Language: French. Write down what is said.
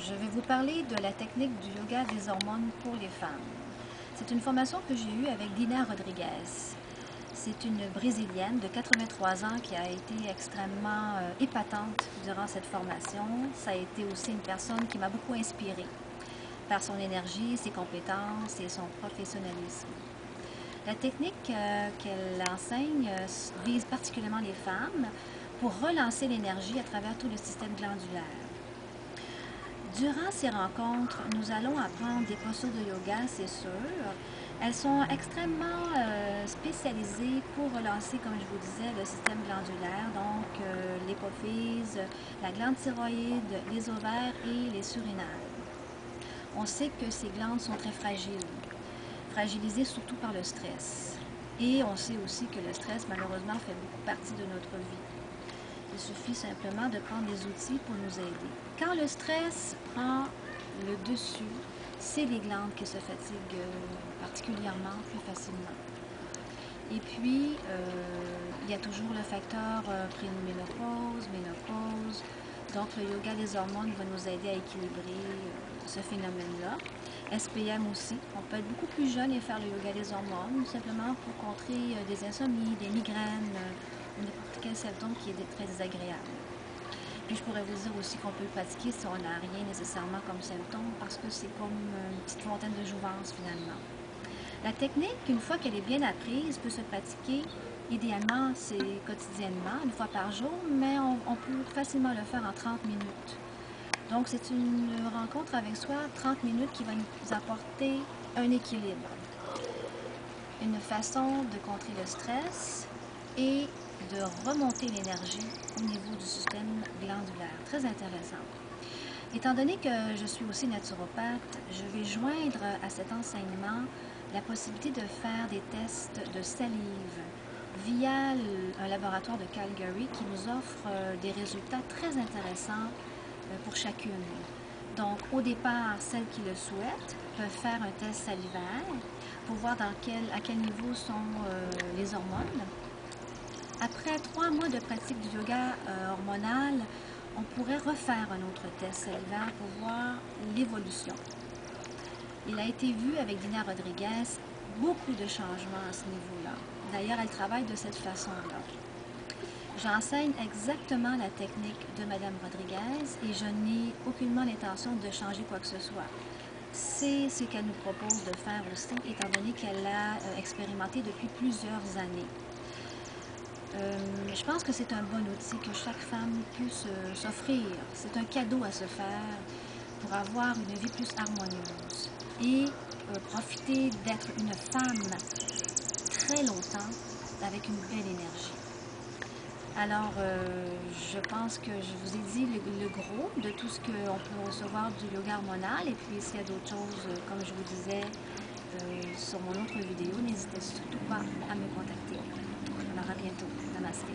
Je vais vous parler de la technique du yoga des hormones pour les femmes. C'est une formation que j'ai eue avec Dina Rodriguez. C'est une Brésilienne de 83 ans qui a été extrêmement épatante durant cette formation. Ça a été aussi une personne qui m'a beaucoup inspirée par son énergie, ses compétences et son professionnalisme. La technique qu'elle enseigne vise particulièrement les femmes pour relancer l'énergie à travers tout le système glandulaire. Durant ces rencontres, nous allons apprendre des postures de yoga, c'est sûr. Elles sont extrêmement spécialisées pour relancer, comme je vous disais, le système glandulaire, donc l'hypophyse, la glande thyroïde, les ovaires et les surrénales. On sait que ces glandes sont très fragilisées surtout par le stress. Et on sait aussi que le stress, malheureusement, fait beaucoup partie de notre vie. Il suffit simplement de prendre des outils pour nous aider. Quand le stress prend le dessus, c'est les glandes qui se fatiguent particulièrement plus facilement. Et puis, il y a toujours le facteur préménopause, ménopause. Donc, le yoga des hormones va nous aider à équilibrer ce phénomène-là. SPM aussi. On peut être beaucoup plus jeune et faire le yoga des hormones, simplement pour contrer des insomnies, des migraines, n'importe quel symptôme qui est très désagréable. Puis je pourrais vous dire aussi qu'on peut pratiquer si on n'a rien nécessairement comme symptôme, parce que c'est comme une petite fontaine de jouvence finalement. La technique, une fois qu'elle est bien apprise, peut se pratiquer. Idéalement, c'est quotidiennement, une fois par jour, mais on peut facilement le faire en 30 minutes. Donc, c'est une rencontre avec soi, 30 minutes, qui va nous apporter un équilibre, une façon de contrer le stress et de remonter l'énergie au niveau du système glandulaire. Très intéressant. Étant donné que je suis aussi naturopathe, je vais joindre à cet enseignement la possibilité de faire des tests de salive via un laboratoire de Calgary qui nous offre des résultats très intéressants pour chacune. Donc, au départ, celles qui le souhaitent peuvent faire un test salivaire pour voir à quel niveau sont les hormones. Après 3 mois de pratique du yoga hormonal, on pourrait refaire un autre test salivaire pour voir l'évolution. Il a été vu avec Dina Rodriguez beaucoup de changements à ce niveau-là. D'ailleurs, elle travaille de cette façon-là. J'enseigne exactement la technique de Mme Rodriguez et je n'ai aucunement l'intention de changer quoi que ce soit. C'est ce qu'elle nous propose de faire aussi, étant donné qu'elle l'a expérimenté depuis plusieurs années. Je pense que c'est un bon outil que chaque femme puisse s'offrir. C'est un cadeau à se faire pour avoir une vie plus harmonieuse et profiter d'être une femme très longtemps avec une belle énergie. Alors, je pense que je vous ai dit le gros de tout ce qu'on peut recevoir du yoga hormonal. Et puis, s'il y a d'autres choses, comme je vous disais sur mon autre vidéo, n'hésitez surtout pas à me contacter. Alors, à bientôt. Namasté.